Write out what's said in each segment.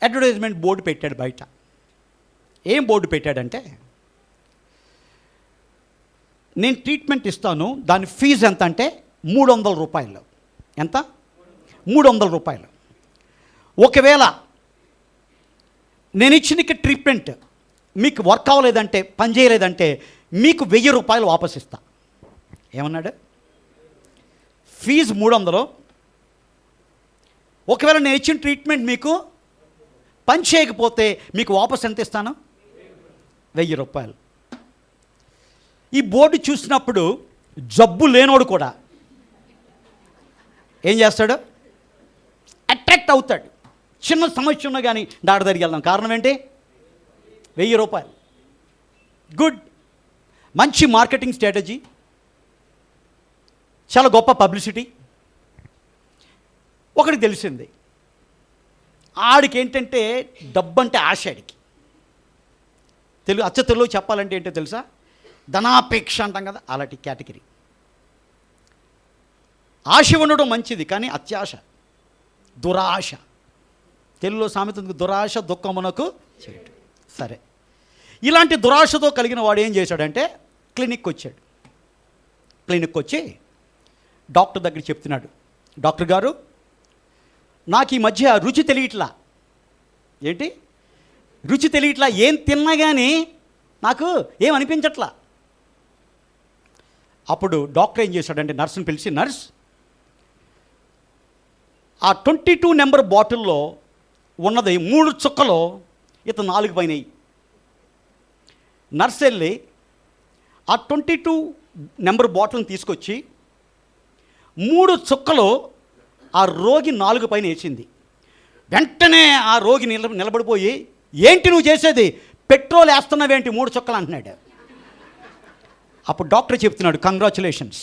Advertisement board పెట్టాడు బయట. ఏం బోర్డు పెట్టాడంటే, నేను ట్రీట్మెంట్ ఇస్తాను, దాని ఫీజు ఎంత అంటే 300 రూపాయలు. ఎంత? 300 రూపాయలు. ఒకవేళ నేను ఇచ్చిన ట్రీట్మెంట్ మీకు వర్క్ అవ్వలేదంటే, పని చేయలేదంటే మీకు 1000 రూపాయలు వాపస్ ఇస్తా. ఏమన్నాడు? ఫీజు 300. ఒకవేళ నేను ఇచ్చిన ట్రీట్మెంట్ మీకు పని చేయకపోతే మీకు వాపస్ ఎంత ఇస్తాను? 1000 రూపాయలు. ఈ బోర్డు చూసినప్పుడు జబ్బు లేనోడు కూడా ఏం చేస్తాడు? అట్రాక్ట్ అవుతాడు. చిన్న సమస్య ఉన్నా కానీ డాక్టర్ దగ్గరికి వెళ్దాం. కారణం ఏంటి? 1000 రూపాయలు. గుడ్, మంచి మార్కెటింగ్ స్ట్రాటజీ, చాలా గొప్ప పబ్లిసిటీ. ఒకటి తెలిసింది, ఆడికి ఏంటంటే డబ్బు అంటే ఆశ. ఆడికి తెలుగులో చెప్పాలంటే ఏంటో తెలుసా? ధనాపేక్ష అంటాం కదా, అలాంటి కేటగిరీ. ఆశ ఉండడం మంచిది, కానీ అత్యాశ, దురాశ. తెలుగులో సామెత ఉంది, దురాశ దుఃఖమునకు చేయటం. సరే, ఇలాంటి దురాశతో కలిగిన వాడు ఏం చేశాడంటే క్లినిక్కి వచ్చాడు. క్లినిక్కి వచ్చి డాక్టర్ దగ్గర చెప్తున్నాడు, డాక్టర్ గారు నాకు ఈ మధ్య రుచి తెలియట్లా. ఏంటి రుచి తెలియట్లా? ఏం తిన్నా కానీ నాకు ఏం అనిపించట్లా. అప్పుడు డాక్టర్ ఏం చేశాడంటే నర్సుని పిలిచి, నర్స్, ఆ 22 నెంబర్ బాటిల్లో ఉన్నది 3 చుక్కలో ఇతను 4 పోయినాయి. నర్స్ వెళ్ళి ఆ 22 నెంబర్ బాటిల్ని తీసుకొచ్చి 3 చుక్కలు ఆ రోగి 4 పైన వేసింది. వెంటనే ఆ రోగి నిలబడిపోయి, ఏంటి నువ్వు చేసేది? పెట్రోల్ వేస్తున్నావేంటి 3 చుక్కలు అంటున్నాడు. అప్పుడు డాక్టర్ చెప్తున్నాడు, కంగ్రాచులేషన్స్,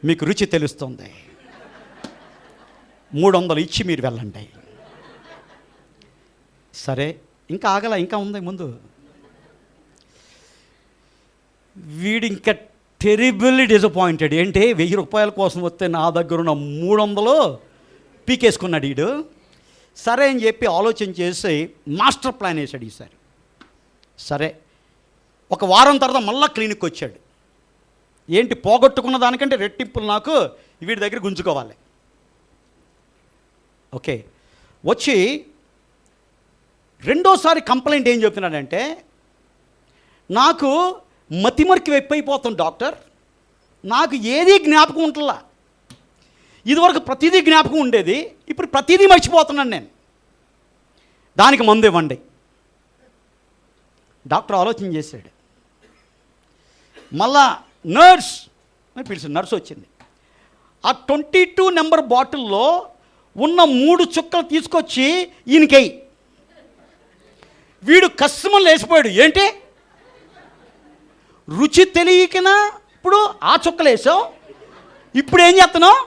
మీకు రుచి తెలుస్తుంది, 300 ఇచ్చి మీరు వెళ్ళండి. సరే, ఇంకా ఆగల, ఇంకా ఉంది ముందు. వీడు ఇంకా టెరిబుల్లీ డిసప్పాయింటెడ్. ఏంటి 1000 రూపాయల కోసం వస్తే నా దగ్గర ఉన్న 300 పీకేసుకున్నాడు వీడు. సరే అని చెప్పి ఆలోచన చేసి మాస్టర్ ప్లాన్ వేసాడు ఈసారి. సరే, ఒక వారం తర్వాత మళ్ళీ క్లినిక్కి వచ్చాడు. ఏంటి, పోగొట్టుకున్న దానికంటే రెట్టింపులు నాకు వీడి దగ్గర గుంజుకోవాలి. ఓకే, వచ్చి రెండోసారి కంప్లైంట్ ఏం చెప్తున్నాడంటే, నాకు మతిమరికి ఎక్కువైపోతుంది డాక్టర్, నాకు ఏదీ జ్ఞాపకం ఉంటుందా. ఇదివరకు ప్రతిదీ జ్ఞాపకం ఉండేది, ఇప్పుడు ప్రతిదీ మర్చిపోతున్నాను నేను, దానికి మందు ఇవ్వండి. డాక్టర్ ఆలోచన చేశాడు. మళ్ళా నర్స్ అని పిలిచి నర్స్ వచ్చింది. ఆ 22 నెంబర్ బాటిల్లో ఉన్న 3 చుక్కలు తీసుకొచ్చి ఈయనకెయ్యి. వీడు కస్టమర్ లేచిపోయాడు. ఏంటి, రుచి తెలియకనా ఇప్పుడు ఆ చుక్కలు వేసావు, ఇప్పుడు ఏం చేస్తున్నావు?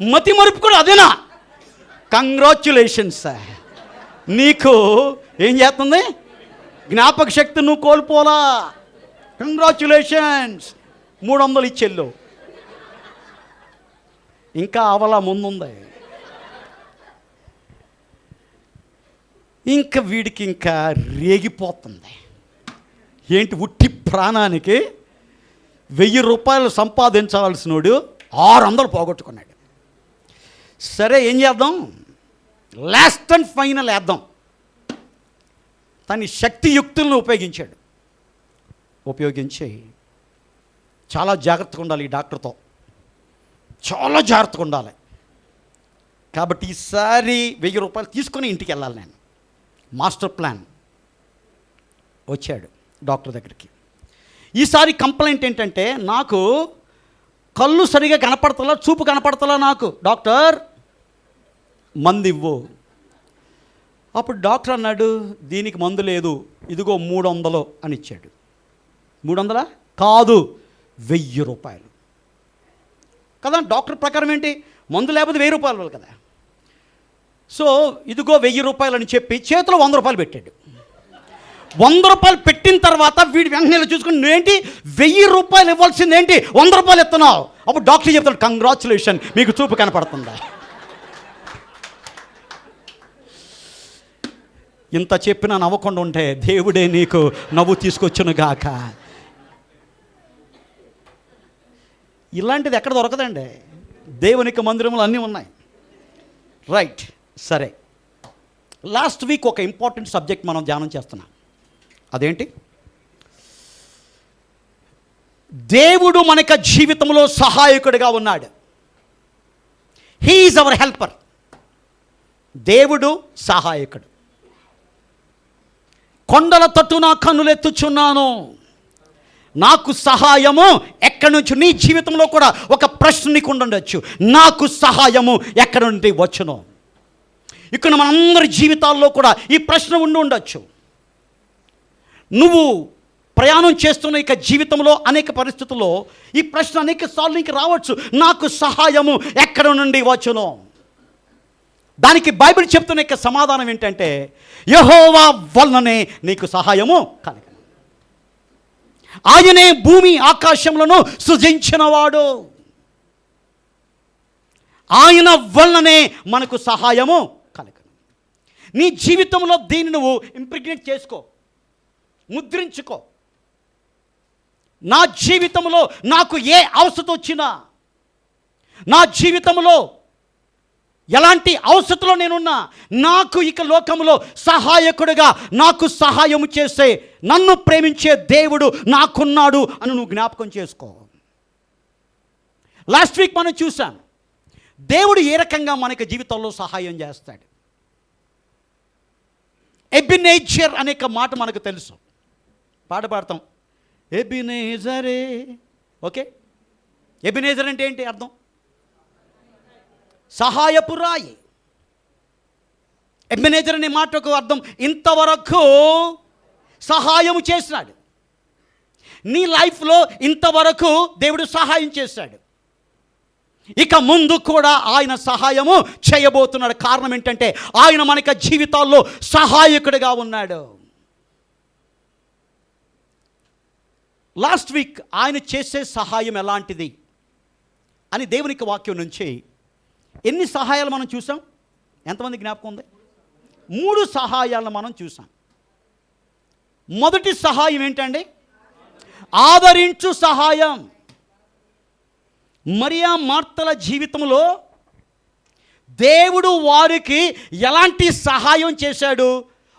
మతి మరుపు కూడా అదేనా? కంగ్రాచ్యులేషన్స్, నీకు ఏం చేస్తుంది? జ్ఞాపక శక్తి నువ్వు కోల్పోలా. కంగ్రాచ్యులేషన్స్, 300 ఇచ్చెళ్ళు. ఇంకా అవలా ముందుంది. ఇంకా వీడికి ఇంకా రేగిపోతుంది. ఏంటి, ఉట్టి ప్రాణానికి 1000 రూపాయలు సంపాదించవలసినోడు 600 పోగొట్టుకున్నాడు. సరే, ఏం చేద్దాం? లాస్ట్ అండ్ ఫైనల్ వేద్దాం. తన శక్తియుక్తులను ఉపయోగించాడు. ఉపయోగించి చాలా జాగ్రత్తగా ఉండాలి ఈ డాక్టర్తో, చాలా జాగ్రత్తగా ఉండాలి. కాబట్టి ఈసారి 1000 రూపాయలు తీసుకొని ఇంటికి వెళ్ళాలి నేను. Master plan. వచ్చాడు డాక్టర్ దగ్గరికి. ఈసారి కంప్లైంట్ ఏంటంటే, నాకు కళ్ళు సరిగా కనపడతలా, చూపు కనపడతలా నాకు, డాక్టర్ మందు ఇవ్వు. అప్పుడు డాక్టర్ అన్నాడు, దీనికి మందు లేదు, ఇదిగో 300 అని ఇచ్చాడు. 300 కాదు, 1000 రూపాయలు కదా. డాక్టర్ ప్రకారం ఏంటి, మందు లేకపోతే 1000 రూపాయలు కదా. సో ఇదిగో 1000 రూపాయలు అని చెప్పి చేతిలో 100 రూపాయలు పెట్టాడు. 100 రూపాయలు పెట్టిన తర్వాత వీడి వెంటనే చూసుకుని, నువ్వేంటి 1000 రూపాయలు ఇవ్వాల్సింది ఏంటి, 100 రూపాయలు ఇస్తున్నావు. అప్పుడు డాక్టర్ చెప్తాడు, కంగ్రాచులేషన్, మీకు చూపు కనపడుతుందా. ఇంత చెప్పినా నవ్వకుండా ఉంటే దేవుడే నీకు నవ్వు తీసుకొచ్చును గాక. ఇలాంటిది ఎక్కడ దొరకదండి. దేవునికి మందిరములు అన్నీ ఉన్నాయి. రైట్, సరే. లాస్ట్ వీక్ ఒక ఇంపార్టెంట్ సబ్జెక్ట్ మనం ధ్యానం చేస్తున్నాం. అదేంటి? దేవుడు మనక జీవితంలో సహాయకుడిగా ఉన్నాడు. He is our helper. దేవుడు సహాయకుడు. కొండల తట్టు నా కన్నులెత్తుచున్నాను, నాకు సహాయము ఎక్కడి నుంచి? నీ జీవితంలో కూడా ఒక ప్రశ్న నీకు ఉండొచ్చు, నాకు సహాయము ఎక్కడి నుండి వచ్చును? ఇక్కడ మనందరి జీవితాల్లో కూడా ఈ ప్రశ్న ఉండొచ్చు. నువ్వు ప్రయాణం చేస్తున్న ఇక జీవితంలో అనేక పరిస్థితుల్లో ఈ ప్రశ్న అనేక సార్లు నీకు రావచ్చు, నాకు సహాయము ఎక్కడ నుండి వచ్చును? దానికి బైబిల్ చెప్తున్న యొక్క సమాధానం ఏంటంటే, యెహోవా వలననే నీకు సహాయము కలగను. ఆయనే భూమి ఆకాశములను సృజించినవాడు. ఆయన వలననే మనకు సహాయము కలగను. నీ జీవితంలో దీన్ని నువ్వు ఇంప్రిగ్నేట్ చేసుకో, ముద్రించుకో. నా జీవితంలో నాకు ఏ అవసరం వచ్చినా, నా జీవితంలో ఎలాంటి అవసరంలో నేనున్నా, నాకు ఇక లోకంలో సహాయకుడిగా నాకు సహాయము చేసే, నన్ను ప్రేమించే దేవుడు నాకున్నాడు అని నువ్వు జ్ఞాపకం చేసుకో. లాస్ట్ వీక్ మనం చూసాం దేవుడు ఏ రకంగా మనకి జీవితంలో సహాయం చేస్తాడు. ఎబినేజర్ అనే మాట మనకు తెలుసు, పాట పాడతాం, ఎబినేజరే. ఓకే, ఎబినేజర్ అంటే ఏంటి అర్థం? సహాయపు రాయి. ఎబినేజర్ అనే మాటకు అర్థం ఇంతవరకు సహాయము చేసినాడు. నీ లైఫ్లో ఇంతవరకు దేవుడు సహాయం చేశాడు, ఇక ముందు కూడా ఆయన సహాయము చేయబోతున్నాడు. కారణం ఏంటంటే ఆయన మనకి జీవితాల్లో సహాయకుడిగా ఉన్నాడు. లాస్ట్ వీక్ ఆయన చేసే సహాయం ఎలాంటిది అని దేవునికి వాక్యం నుంచి ఎన్ని సహాయాలు మనం చూసాం? ఎంతమంది జ్ఞాపకం ఉంది? 3 సహాయాలను మనం చూసాం. మొదటి సహాయం ఏంటండి? ఆదరించు సహాయం. మరియా మార్తల జీవితంలో దేవుడు వారికి ఎలాంటి సహాయం చేశాడు?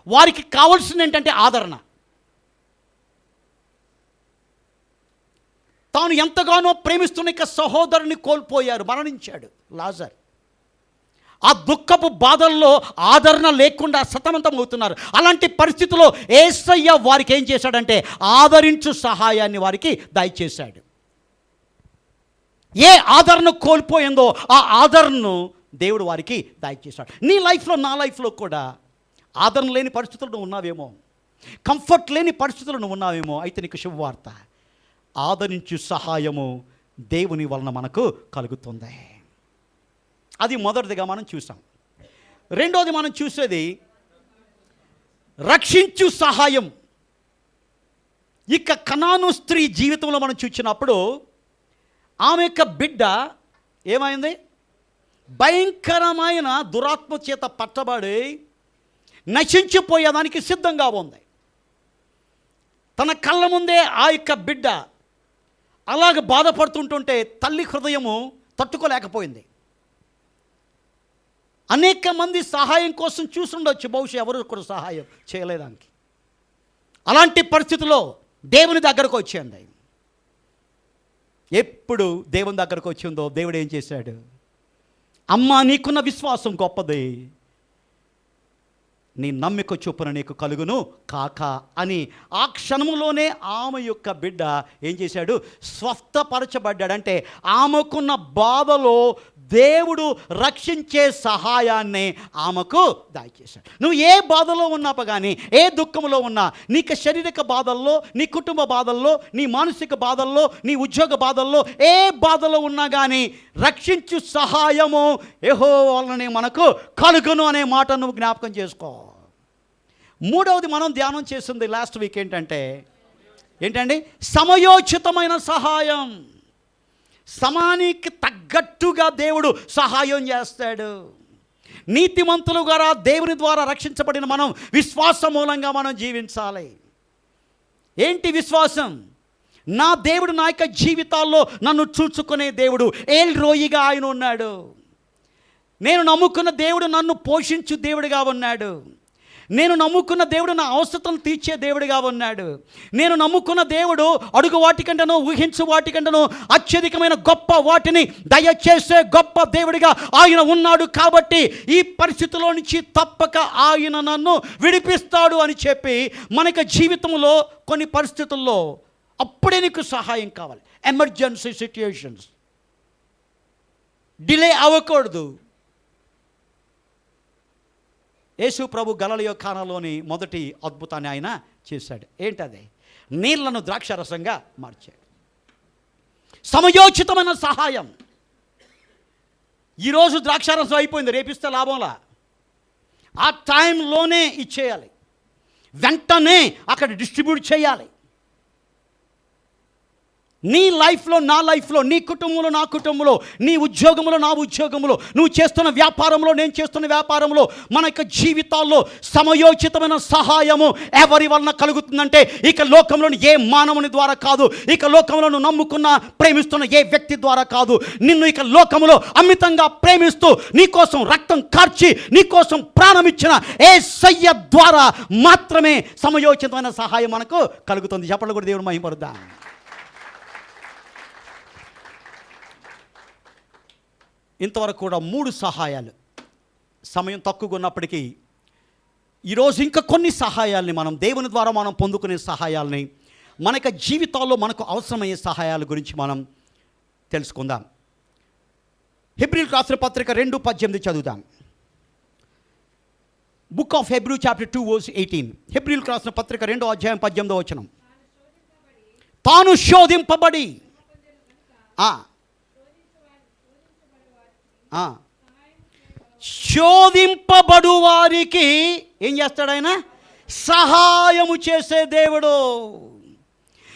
వారికి కావాల్సింది ఏంటంటే ఆదరణ. తాను ఎంతగానో ప్రేమిస్తున్న ఇక సహోదరుని కోల్పోయారు, మరణించాడు లాజర్. ఆ దుఃఖపు బాధల్లో ఆదరణ లేకుండా సతమతం అవుతున్నారు. అలాంటి పరిస్థితుల్లో యేసయ్య వారికి ఏం చేశాడంటే ఆదరించు సహాయాన్ని వారికి దయచేశాడు. ఏ ఆదరణ కోల్పోయిందో ఆ ఆదరణను దేవుడు వారికి దయచేశాడు. నీ లైఫ్లో, నా లైఫ్లో కూడా ఆదరణ లేని పరిస్థితులు నువ్వు ఉన్నావేమో, కంఫర్ట్ లేని పరిస్థితులు నువ్వు ఉన్నావేమో. అయితే నీకు శుభవార్త, ఆదరించు సహాయము దేవుని వలన మనకు కలుగుతుంది. అది మొదటిదిగా మనం చూసాం. రెండోది మనం చూసేది రక్షించు సహాయం. ఇక కనాను స్త్రీ జీవితంలో మనం చూసినప్పుడు ఆమె యొక్క బిడ్డ ఏమైంది? భయంకరమైన దురాత్మ చేత పట్టబడి నశించిపోయేదానికి సిద్ధంగా ఉంది. తన కళ్ళ ముందే ఆ యొక్క బిడ్డ అలాగ బాధపడుతుంటుంటే తల్లి హృదయము తట్టుకోలేకపోయింది. అనేక మంది సహాయం కోసం చూసుండొచ్చు, బహుశా ఎవరు కూడా సహాయం చేయలేదానికి. అలాంటి పరిస్థితుల్లో దేవుని దగ్గరకు వచ్చింది. ఎప్పుడు దేవుని దగ్గరకు వచ్చిందో దేవుడు ఏం చేశాడు? అమ్మా, నీకున్న విశ్వాసం గొప్పది, నీ నమ్మిక చొప్పున నీకు కలుగును కాక అని ఆ క్షణములోనే ఆమె యొక్క బిడ్డ ఏం చేశాడు? స్వస్థపరచబడ్డాడు. అంటే ఆమెకున్న బాధలో దేవుడు రక్షించే సహాయాన్ని ఆమెకు దయచేశాడు. నువ్వు ఏ బాధలో ఉన్నాపో కానీ, ఏ దుఃఖంలో ఉన్నా, నీకు శారీరక బాధల్లో, నీ కుటుంబ బాధల్లో, నీ మానసిక బాధల్లో, నీ ఉద్యోగ బాధల్లో, ఏ బాధలో ఉన్నా కానీ రక్షించు సహాయము యెహోవా వలనే మనకు కలుగును అనే మాట నువ్వు జ్ఞాపకం చేసుకో. మూడవది మనం ధ్యానం చేసింది లాస్ట్ వీక్ ఏంటండి? సమయోచితమైన సహాయం. సమయానికి తగ్గట్టుగా దేవుడు సహాయం చేస్తాడు. నీతిమంతులు ద్వారా దేవుని ద్వారా రక్షించబడిన మనం విశ్వాసం మూలంగా మనం జీవించాలి. ఏంటి విశ్వాసం? నా దేవుడు నా యొక్క జీవితాల్లో నన్ను చూచుకునే దేవుడు, ఏల్ రోయిగా ఆయన ఉన్నాడు. నేను నమ్ముకున్న దేవుడు నన్ను పోషించు దేవుడిగా ఉన్నాడు. నేను నమ్ముకున్న దేవుడు నా అవసరతను తీర్చే దేవుడిగా ఉన్నాడు. నేను నమ్ముకున్న దేవుడు అడుగు వాటికంటను ఊహించు వాటికంటను అత్యధికమైన గొప్ప వాటిని దయచేసే గొప్ప దేవుడిగా ఆయన ఉన్నాడు. కాబట్టి ఈ పరిస్థితిలో నుంచి తప్పక ఆయన నన్ను విడిపిస్తాడు అని చెప్పి మనకి జీవితంలో కొన్ని పరిస్థితుల్లో అప్పుడే నీకు సహాయం కావాలి. ఎమర్జెన్సీ సిచ్యుయేషన్స్, డిలే అవ్వకూడదు. యేసు ప్రభు గలిలయ కానాలోని మొదటి అద్భుతాన్ని ఆయన చేశాడు. ఏంటది? నీళ్లను ద్రాక్షరసంగా మార్చాడు. సమయోచితమైన సహాయం. ఈరోజు ద్రాక్షారసం అయిపోయింది, రేపిస్తే లాభంలా. ఆ టైంలోనే ఇచ్చేయాలి, వెంటనే అక్కడ డిస్ట్రిబ్యూట్ చేయాలి. నీ లైఫ్లో నా లైఫ్లో, నీ కుటుంబంలో నా కుటుంబంలో, నీ ఉద్యోగంలో నా ఉద్యోగంలో, నువ్వు చేస్తున్న వ్యాపారంలో నేను చేస్తున్న వ్యాపారంలో, మన యొక్క జీవితాల్లో సమయోచితమైన సహాయము ఎవరి వలన కలుగుతుందంటే ఇక లోకంలోని ఏ మానవుని ద్వారా కాదు, ఇక లోకంలో నువ్వు నమ్ముకున్న ప్రేమిస్తున్న ఏ వ్యక్తి ద్వారా కాదు. నిన్ను ఇక లోకంలో అమితంగా ప్రేమిస్తూ నీకోసం రక్తం కార్చి నీకోసం ప్రాణం ఇచ్చిన యేసయ్య ద్వారా మాత్రమే సమయోచితమైన సహాయం మనకు కలుగుతుంది. చెప్పలు కూడా దేవుడు మహిమపరుద్దాం. ఇంతవరకు కూడా 3 సహాయాలు, సమయం తక్కువగా ఉన్నప్పటికీ ఈరోజు ఇంకా కొన్ని సహాయాల్ని మనం దేవుని ద్వారా మనం పొందుకునే సహాయాల్ని, మన యొక్క జీవితాల్లో మనకు అవసరమయ్యే సహాయాల గురించి మనం తెలుసుకుందాం. హెబ్రీయులకు రాసిన పత్రిక 2:18 చదువుదాం. Book of Hebrew chapter 2 verse 18. హెబ్రీయులకు రాసిన పత్రిక 2వ అధ్యాయం 18వ వచనం. తాను శోధింపబడి శోధింపబడు వారికి ఏం చేస్తాడు ఆయన? సహాయము చేసే దేవుడు.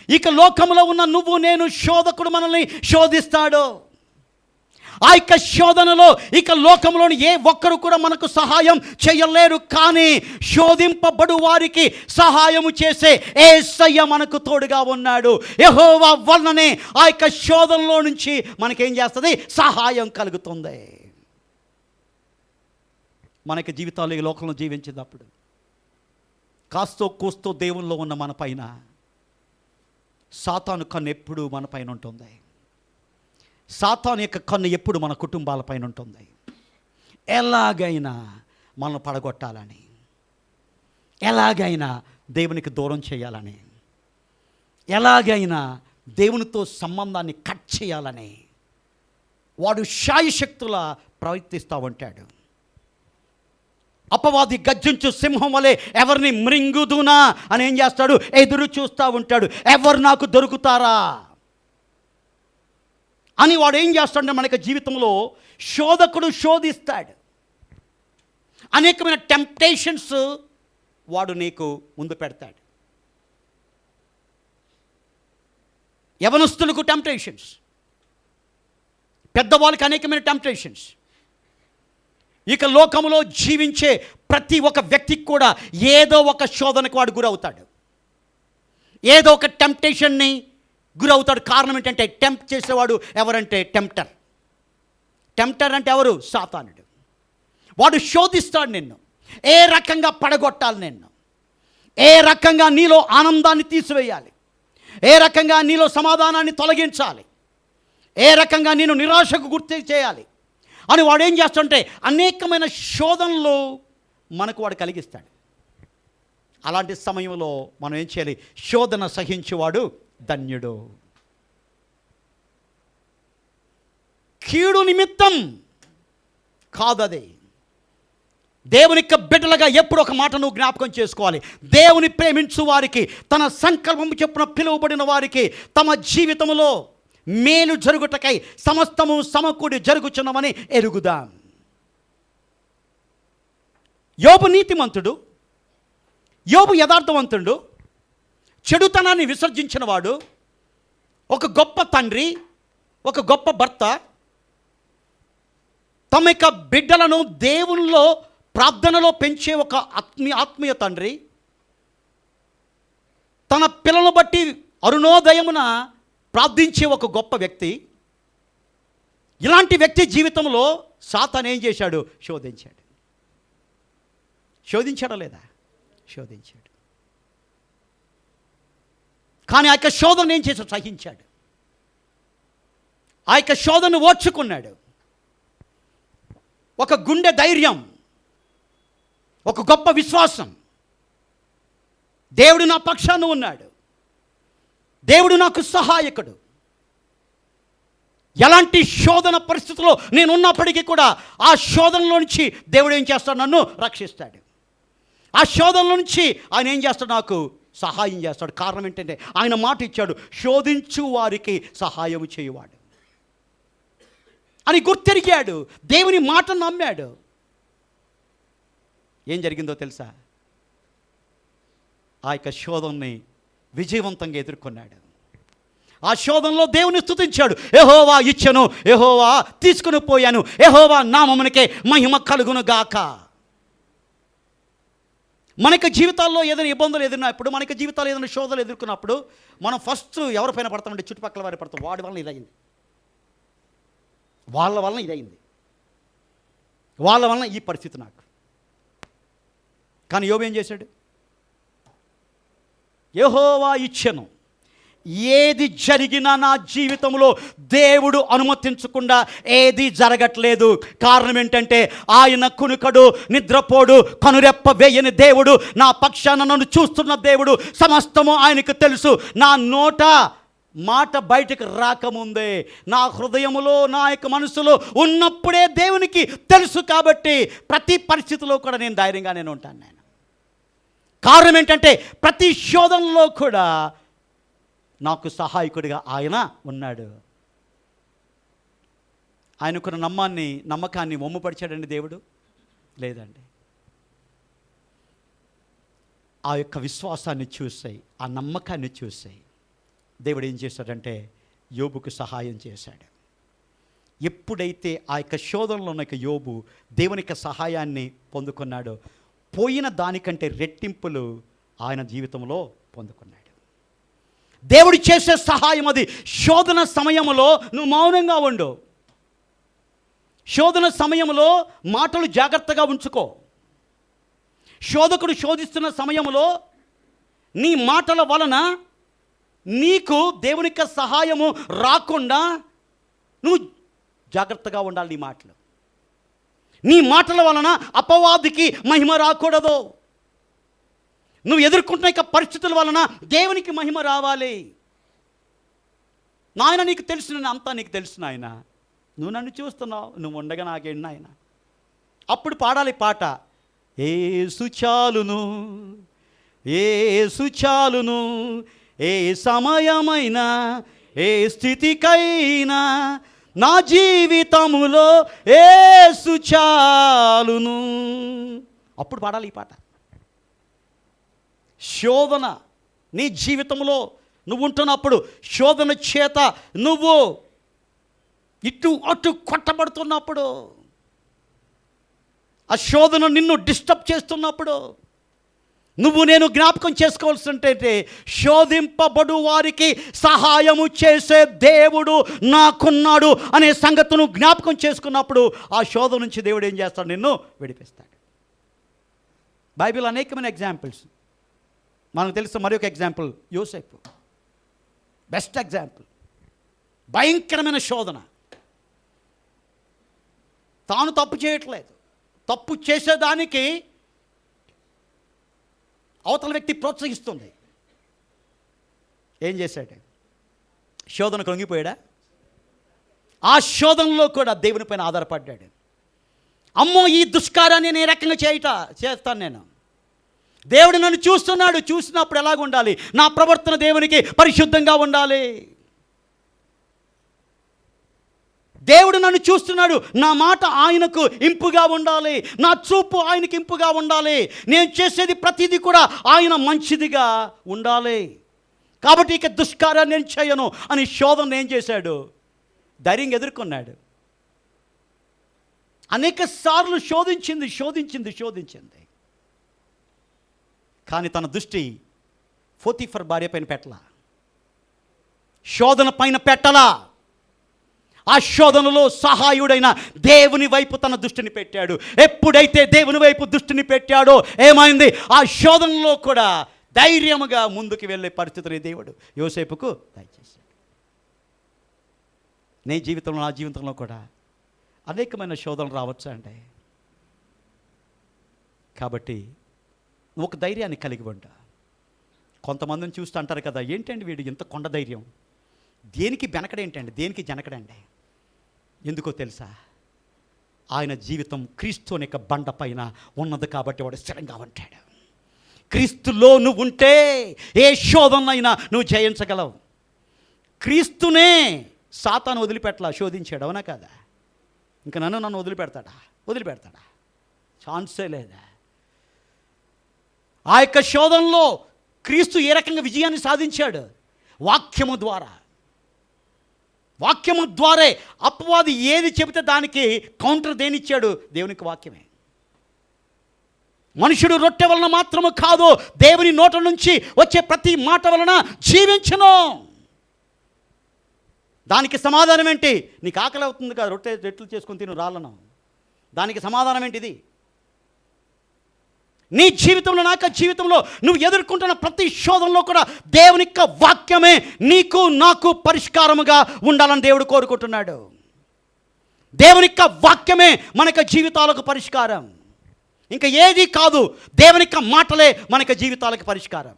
ఇక లోకంలో ఉన్న నువ్వు నేను శోధకుడు మనల్ని శోధిస్తాడు. ఆ యొక్క శోధనలో ఇక లోకంలోని ఏ ఒక్కరు కూడా మనకు సహాయం చేయలేరు. కానీ శోధింపబడు వారికి సహాయము చేసే యేసయ్య మనకు తోడుగా ఉన్నాడు. యెహోవా వలననే ఆ యొక్క శోధనలో నుంచి మనకేం చేస్తుంది? సహాయం కలుగుతుంది. మనకి జీవితాలు ఈ లోకంలో జీవించేటప్పుడు కాస్తో కూస్తో దేవుల్లో ఉన్న మన పైన సాతాను కన్ను ఎప్పుడు మన పైన ఉంటుంది. సాతాను యొక్క కన్ను ఎప్పుడు మన కుటుంబాలపైన ఉంటుంది. ఎలాగైనా మనల్ని పడగొట్టాలని, ఎలాగైనా దేవునికి దూరం చేయాలని, ఎలాగైనా దేవునితో సంబంధాన్ని కట్ చేయాలని వాడు శాయశక్తులా ప్రయత్నిస్తూ ఉంటాడు. అపవాది గర్జించు సింహం వలె ఎవరిని మృంగుదునా అని ఏం చేస్తాడు? ఎదురు చూస్తూ ఉంటాడు. ఎవరు నాకు దొరుకుతారా అని వాడు ఏం చేస్తాడంటే మనకి జీవితంలో శోధకుడు శోధిస్తాడు. అనేకమైన టెంప్టేషన్స్ వాడు నీకు ముందు పెడతాడు. యవనస్తులకు టెంప్టేషన్స్, పెద్దవాళ్ళకి అనేకమైన టెంప్టేషన్స్. ఇక లోకంలో జీవించే ప్రతి ఒక్క వ్యక్తికి కూడా ఏదో ఒక శోధనకు వాడు గురవుతాడు, ఏదో ఒక టెంప్టేషన్ని గురవుతాడు. కారణం ఏంటంటే టెంప్ట్ చేసేవాడు ఎవరంటే టెంప్టర్. టెంప్టర్ అంటే ఎవరు? సాతానుడు. వాడు శోధిస్తాడు నిన్ను. ఏ రకంగా పడగొట్టాలి నిన్ను, ఏ రకంగా నీలో ఆనందాన్ని తీసివేయాలి, ఏ రకంగా నీలో సమాధానాన్ని తొలగించాలి, ఏ రకంగా నేను నిరాశకు గుర్తు చేయాలి అని వాడు ఏం చేస్తుంటే అనేకమైన శోధనలు మనకు వాడు కలిగిస్తాడు. అలాంటి సమయంలో మనం ఏం చేయాలి? శోధన సహించేవాడు ధన్యుడు. కీడు నిమిత్తం కాదది. దేవుని యొక్క బిడ్డలుగా ఎప్పుడు ఒక మాట నువ్వు జ్ఞాపకం చేసుకోవాలి. దేవుని ప్రేమించు వారికి, తన సంకల్పం చొప్పున పిలువబడిన వారికి తమ జీవితంలో మేలు జరుగుటకై సమస్తము సమకూడి జరుగుచున్నమని ఎరుగుదాం. యోబు నీతిమంతుడు, యోబు యథార్థవంతుడు, చెడుతనాన్ని విసర్జించిన వాడు, ఒక గొప్ప తండ్రి, ఒక గొప్ప భర్త, తమ యొక్క బిడ్డలను దేవునిలో ప్రార్థనలో పెంచే ఒక ఆత్మీయ తండ్రి తన పిల్లలను బట్టి అరుణోదయమున ప్రార్థించే ఒక గొప్ప వ్యక్తి, ఇలాంటి వ్యక్తి జీవితంలో సాతాను ఏం చేశాడు? శోధించాడు. శోధించాడా లేదా? శోధించాడు. కానీ ఆ యొక్క శోధన ఏం చేశాడు? సహించాడు. ఆ యొక్క శోధనను ఓర్చుకున్నాడు. ఒక గుండె ధైర్యం, ఒక గొప్ప విశ్వాసం, దేవుడు నా పక్షాన ఉన్నాడు, దేవుడు నాకు సహాయకుడు. ఎలాంటి శోధన పరిస్థితుల్లో నేను ఉన్నప్పటికీ కూడా ఆ శోధనలో నుంచి దేవుడు ఏం చేస్తాడు? నన్ను రక్షిస్తాడు. ఆ శోధనలో నుంచి ఆయన ఏం చేస్తాడు? నాకు సహాయం చేస్తాడు. కారణం ఏంటంటే ఆయన మాట ఇచ్చాడు, శోధించు వారికి సహాయం చేయువాడు అని గుర్తెరిగాడు. దేవుని మాట నమ్మాడు. ఏం జరిగిందో తెలుసా? ఆ యొక్క శోధనని విజయవంతంగా ఎదుర్కొన్నాడు. ఆ శోధనలో దేవుని స్తుతించాడు. యెహోవా ఇచ్చెను, యెహోవా తీసుకుని పోయాను, యెహోవా నామమునకే మహిమ కలుగును గాక. మనకి జీవితాల్లో ఏదైనా ఇబ్బందులు ఎదురున్నప్పుడు, మనకి జీవితాల్లో ఏదైనా శోధనలు ఎదుర్కొన్నప్పుడు మనం ఫస్ట్ ఎవరిపైన పడతామంటే చుట్టుపక్కల వారి పడతాం. వాడి వలన ఇదయింది, వాళ్ళ వలన ఇదయింది, వాళ్ళ వలన ఈ పరిస్థితి నాకు. కానీ యోబు ఏం చేశాడు? యెహోవా ఇచ్చెను, ఏది జరిగినా నా జీవితంలో దేవుడు అనుమతించకుండా ఏది జరగట్లేదు. కారణం ఏంటంటే ఆయన కునుకడు, నిద్రపోడు, కనురెప్ప వేయని దేవుడు, నా పక్షాన నన్ను చూస్తున్న దేవుడు, సమస్తము ఆయనకు తెలుసు. నా నోట మాట బయటకు రాకముందే నా హృదయములో, నా యొక్క మనసులో ఉన్నప్పుడే దేవునికి తెలుసు. కాబట్టి ప్రతి పరిస్థితిలో కూడా నేను ధైర్యంగా ఉంటాను. నేను కారణం ఏంటంటే ప్రతి శోధనలో కూడా నాకు సహాయకుడిగా ఆయన ఉన్నాడు. ఆయనకున్న నమ్మకాన్ని వమ్ముపరిచాడండి దేవుడు? లేదండి. ఆ యొక్క విశ్వాసాన్ని చూసాయి, ఆ నమ్మకాన్ని చూసాయి దేవుడు ఏం చేశాడంటే యోబుకు సహాయం చేశాడు. ఎప్పుడైతే ఆ యొక్క శోధనలో ఉన్న యోబు దేవుని యొక్క సహాయాన్ని పొందుకున్నాడో, పోయిన దానికంటే రెట్టింపులు ఆయన జీవితంలో పొందుకున్నాడు. దేవుడు చేసే సహాయం అది. శోధన సమయంలో నువ్వు మౌనంగా ఉండు. శోధన సమయంలో మాటలు జాగ్రత్తగా ఉంచుకో. శోధకుడు శోధిస్తున్న సమయంలో నీ మాటల వలన నీకు దేవుని యొక్క సహాయము రాకుండా నువ్వు జాగ్రత్తగా ఉండాలి. నీ మాటల వలన అపవాదికి మహిమ రాకూడదు. నువ్వు ఎదుర్కొంటున్న పరిస్థితుల వలన దేవునికి మహిమ రావాలి. నాయన నీకు తెలుసు, నేను అంతా నీకు తెలుసు నాయన, నువ్వు నన్ను చూస్తున్నావు, నువ్వు ఉండగా నాకేంటి నాయన. అప్పుడు పాడాలి పాట, యేసు చాలును, యేసు చాలును, ఏ సమయమైనా ఏ స్థితికైనా నా జీవితములో యేసు చాలును. అప్పుడు పాడాలి ఈ పాట. శోధన నీ జీవితంలో నువ్వు ఉంటున్నప్పుడు, శోధన చేత నువ్వు ఇటు అటు కొట్టబడుతున్నప్పుడు, ఆ శోధన నిన్ను డిస్టర్బ్ చేస్తున్నప్పుడు నువ్వు నేను జ్ఞాపకం చేసుకోవాల్సింటే శోధింపబడు వారికి సహాయము చేసే దేవుడు నాకున్నాడు అనే సంగతిను జ్ఞాపకం చేసుకున్నప్పుడు ఆ శోధన నుంచి దేవుడు ఏం చేస్తాడు? నిన్ను విడిపిస్తాడు. బైబిల్ అనేకమైన ఎగ్జాంపుల్స్. మనకు తెలుసు మరి ఒక ఎగ్జాంపుల్ యోసేపు, బెస్ట్ ఎగ్జాంపుల్. భయంకరమైన శోధన. తాను తప్పు చేయట్లేదు, తప్పు చేసేదానికి అవతల వ్యక్తి ప్రోత్సహిస్తుంది. ఏం చేశాడు? శోధన కృంగిపోయాడా? ఆ శోధనలో కూడా దేవుని పైన ఆధారపడ్డాడు. అమ్మో ఈ దుష్కారాన్ని నేను రకంగా చేస్తాను, నేను దేవుడు నన్ను చూస్తున్నాడు, చూసినప్పుడు ఎలాగ ఉండాలి? నా ప్రవర్తన దేవునికి పరిశుద్ధంగా ఉండాలి. దేవుడు నన్ను చూస్తున్నాడు, నా మాట ఆయనకు ఇంపుగా ఉండాలి, నా చూపు ఆయనకి ఇంపుగా ఉండాలి, నేను చేసేది ప్రతిదీ కూడా ఆయన మంచిదిగా ఉండాలి. కాబట్టి ఇక దుష్కారాన్ని నేను చేయను అని శోధన ఏం చేశాడు? ధైర్యంగా ఎదుర్కొన్నాడు. అనేక సార్లు శోధించింది. కానీ తన దృష్టి పోతీఫర్ భార్య పైన పెట్టలా, శోధన పైన పెట్టలా. ఆ శోధనలో సహాయుడైన దేవుని వైపు తన దృష్టిని పెట్టాడు. ఎప్పుడైతే దేవుని వైపు దృష్టిని పెట్టాడో ఏమైంది? ఆ శోధనలో కూడా ధైర్యముగా ముందుకు వెళ్ళే పరిస్థితిని దేవుడు యోసేపుకు దయచేశాడు. నా జీవితంలో కూడా అనేకమైన శోధనలు రావచ్చు అండి. కాబట్టి నువ్వు ఒక ధైర్యాన్ని కలిగి ఉంటా. కొంతమందిని చూస్తూ అంటారు కదా, ఏంటండి వీడు ఇంత కొండ ధైర్యం, దేనికి బెనకడేంటండి, దేనికి జనకడండి. ఎందుకో తెలుసా? ఆయన జీవితం క్రీస్తు యొక్క బండ పైన ఉన్నది కాబట్టి వాడు స్థిరంగా ఉంటాడు. క్రీస్తులో నువ్వు ఉంటే ఏ శోధనైనా నువ్వు జయించగలవు. క్రీస్తునే సాతాను వదిలిపెట్టలా, శోధించాడు, అవునా కదా? ఇంకా నన్ను వదిలిపెడతాడా? ఛాన్సే లేదా. ఆ యొక్క శోధనలో క్రీస్తు ఏ రకంగా విజయాన్ని సాధించాడు? వాక్యము ద్వారే. అపవాది ఏది చెబితే దానికి కౌంటర్ దేనిచ్చాడు? దేవునికి వాక్యమే. మనుషుడు రొట్టె వలన మాత్రము కాదు, దేవుని నోట నుంచి వచ్చే ప్రతి మాట వలన జీవించును. దానికి సమాధానం ఏంటి? నీకు ఆకలి అవుతుంది కదా, రొట్టెలు చేసుకొని తిను రాళ్ళను. దానికి సమాధానం ఏంటిది? నీ జీవితంలో, నాకు జీవితంలో నువ్వు ఎదుర్కొంటున్న ప్రతి శోధనలో కూడా దేవుని యొక్క వాక్యమే నీకు నాకు పరిష్కారముగా ఉండాలని దేవుడు కోరుకుంటున్నాడు. దేవుని యొక్క వాక్యమే మన జీవితాలకు పరిష్కారం. ఇంకా ఏది కాదు, దేవుని యొక్క మాటలే మన జీవితాలకు పరిష్కారం.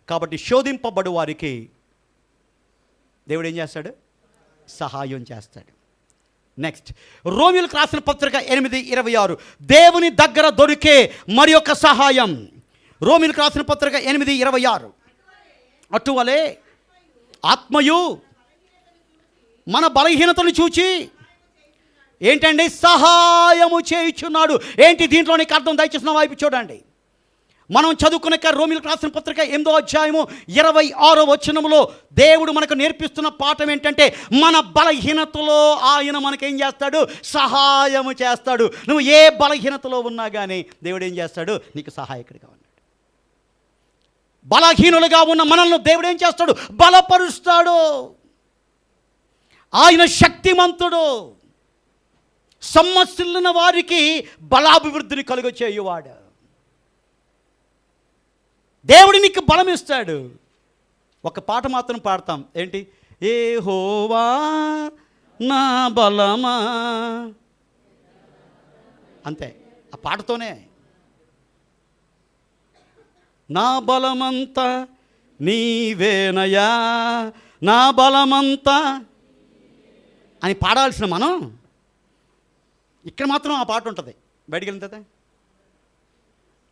కాబట్టి శోధింపబడు వారికి దేవుడు ఏం చేస్తాడు? సహాయం చేస్తాడు. నెక్స్ట్, రోమీయులకు రాసిన పత్రిక 8:26, దేవుని దగ్గర దొరికే మరి యొక్క సహాయం. రోమీయులకు రాసిన పత్రిక 8:26, అటువలే ఆత్మయు మన బలహీనతను చూచి ఏంటండి? సహాయము చేయుచున్నాడు. ఏంటి దీంట్లో నీకు అర్థం? దయచేసి నా వైపు చూడండి. మనం చదువుకునే రోమీయులకు రాసిన పత్రిక 8:26 దేవుడు మనకు నేర్పిస్తున్న పాఠం ఏంటంటే, మన బలహీనతలో ఆయన మనకేం చేస్తాడు? సహాయము చేస్తాడు. నువ్వు ఏ బలహీనతలో ఉన్నా కానీ దేవుడు ఏం చేస్తాడు? నీకు సహాయకుడిగా ఉన్నాడు. బలహీనులుగా ఉన్న మనల్ని దేవుడు ఏం చేస్తాడు? బలపరుస్తాడు. ఆయన శక్తిమంతుడు. సమ్మసిల్లిన వారికి బలాభివృద్ధిని కలుగచేయువాడు. దేవుడు నీకు బలం ఇస్తాడు. ఒక పాట మాత్రం పాడతాం, ఏంటి? యెహోవా నా బలమా, అంతే. ఆ పాటతోనే నా బలమంతా నీవేనయా, నా బలమంతా అని పాడాల్సిన మనం ఇక్కడ మాత్రం ఆ పాట ఉంటుంది. బయటికి వెళ్తే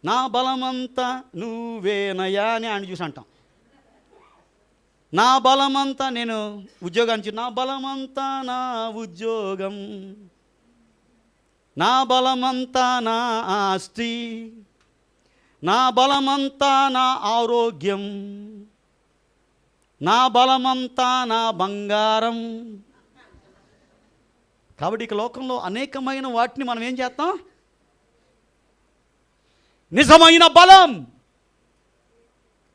నా బలమంతా నువ్వేనయా అని ఆయన చూసి అంటాం. నా బలమంతా, నేను ఉద్యోగానికి, నా బలమంతా నా ఉద్యోగం, నా బలమంతా నా ఆస్తి, నా బలమంతా నా ఆరోగ్యం, నా బలమంతా నా బంగారం. కాబట్టి ఇక లోకంలో అనేకమైన వాటిని మనం ఏం చేస్తాం? నిజమైన బలం,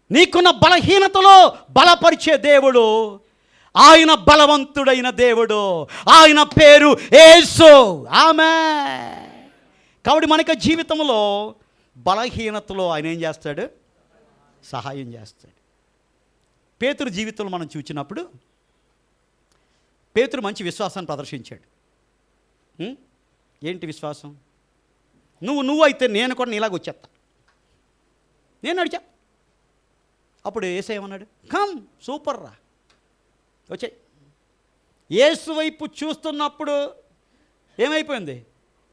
నీకున్న బలహీనతలో బలపరిచే దేవుడు, ఆయన బలవంతుడైన దేవుడు, ఆయన పేరు యేసు. ఆమేన్. కాబట్టి మనకి జీవితంలో బలహీనతలో ఆయన ఏం చేస్తాడు? సహాయం చేస్తాడు. పేతురు జీవితంలో మనం చూసినప్పుడు పేతురు మంచి విశ్వాసాన్ని ప్రదర్శించాడు. ఏంటి విశ్వాసం? నువ్వు అయితే నేను కూడా నీలాగా వచ్చేస్తా, నేను నడిచా. అప్పుడు యేసు ఏమన్నాడు? కమ్, సూపర్ రా, వచ్చాయి. యేసు వైపు చూస్తున్నప్పుడు ఏమైపోయింది?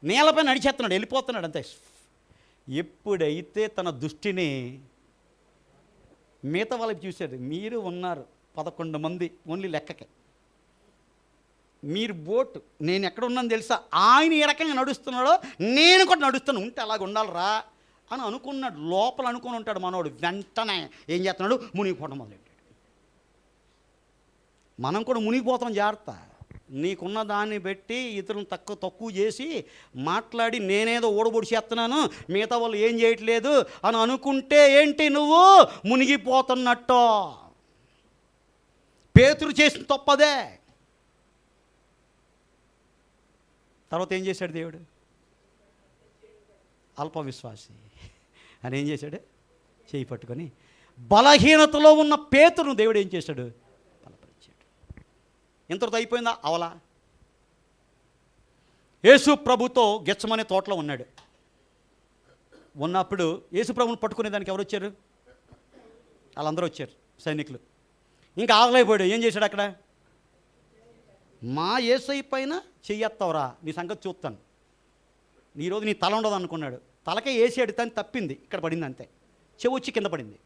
నేలపై నడిచేస్తున్నాడు, వెళ్ళిపోతున్నాడు అంతే. ఎప్పుడైతే తన దృష్టిని మిగతా వాళ్ళకి చూశాడు, మీరు ఉన్నారు 11 మంది ఓన్లీ లెక్కకి, మీరు బోటు, నేను ఎక్కడ ఉన్నాను తెలుసా? ఆయన ఏ రకంగా నడుస్తున్నాడో నేను కూడా నడుస్తాను, ఉంటే అలాగ ఉండాలిరా అని అనుకున్నాడు. లోపల అనుకుని ఉంటాడు మనోడు. వెంటనే ఏం చేస్తున్నాడు? మునిగిపోవడం మొదలెట్టాడు. మనం కూడా మునిగిపోతాం, జాగ్రత్త. నీకున్న దాన్ని బట్టి ఇతరులను తక్కువ చేసి మాట్లాడి నేనేదో ఓడబొడిచేస్తున్నాను, మిగతా వాళ్ళు ఏం చేయట్లేదు అని అనుకుంటే ఏంటి, నువ్వు మునిగిపోతున్నట్టు. పేతురు చేసిన తప్పదే. తర్వాత ఏం చేశాడు దేవుడు? అల్ప విశ్వాసి అని ఏం చేశాడు? చేయి పట్టుకొని బలహీనతలో ఉన్న పేతురును దేవుడు ఏం చేశాడు? బలపరిచాడు. ఇంతటితో అయిపోయిందా? అవలా. యేసు ప్రభుతో గెత్సెమనే తోటలో ఉన్నాడు. ఉన్నప్పుడు యేసు ప్రభుని పట్టుకునే దానికి ఎవరు వచ్చారు? వాళ్ళందరూ వచ్చారు, సైనికులు. ఇంకా ఆగలేకపోయాడు. ఏం చేశాడు అక్కడ? మా యేసై పైన చెయ్యెత్తవరా, నీ సంగతి చూస్తాను, ఈరోజు నీ తల ఉండదు అనుకున్నాడు. తలకే వేసాడు, తను తప్పింది, ఇక్కడ పడింది అంతే, చెవి వచ్చి కింద పడింది.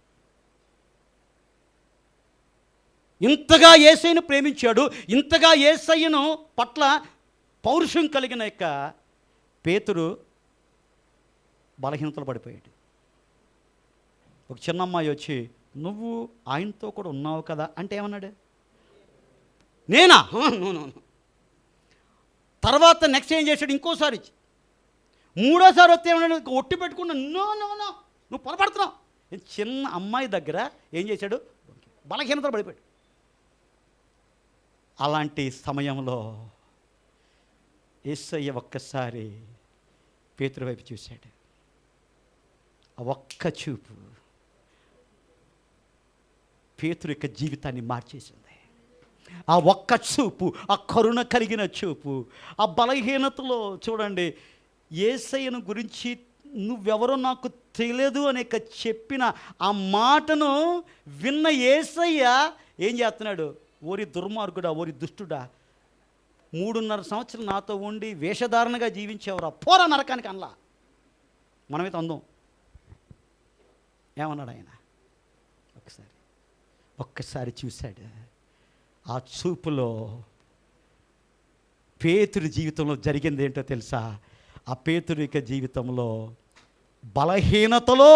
ఇంతగా యేసయ్యను ప్రేమించాడు, ఇంతగా యేసయ్యను పట్ల పౌరుషం కలిగిన యొక్క పేతురు బలహీనతలు పడిపోయాడు. ఒక చిన్న అమ్మాయి వచ్చి, నువ్వు ఆయనతో కూడా ఉన్నావు కదా అంటే ఏమన్నాడు? నేనా? నో. తర్వాత నెక్స్ట్ ఏం చేశాడు? ఇంకోసారి, మూడోసారి వస్తే ఏమన్నాడు? ఒట్టి పెట్టుకున్నా, నో నువ్వు పొరపడుతున్నావు. చిన్న అమ్మాయి దగ్గర ఏం చేశాడు? బలహీనతలు పడిపోయాడు. అలాంటి సమయంలో యేసయ్య ఒక్కసారి పేతురు వైపు చూశాడు. ఆ ఒక్క చూపు పేతురు యొక్క జీవితాన్ని మార్చేసింది. ఆ ఒక్క చూపు, ఆ కరుణ కలిగిన చూపు, ఆ బలహీనతలో చూడండి, యేసయ్యను గురించి నువ్వెవరో నాకు తెలియదు అనే చెప్పిన ఆ మాటను విన్న యేసయ్య ఏం చేస్తున్నాడు? ఓరి దుర్మార్గుడా, ఓరి దుష్టుడా, 3.5 సంవత్సరాలు నాతో ఉండి వేషధారణగా జీవించేవరా, పోరా నరకానికి అనలా. మనమైతే అందం. ఏమన్నాడు ఆయన? ఒక్కసారి చూశాడు. ఆ చూపులో పేతురు జీవితంలో జరిగింది ఏంటో తెలుసా? ఆ పేతురు యొక్క జీవితంలో బలహీనతలో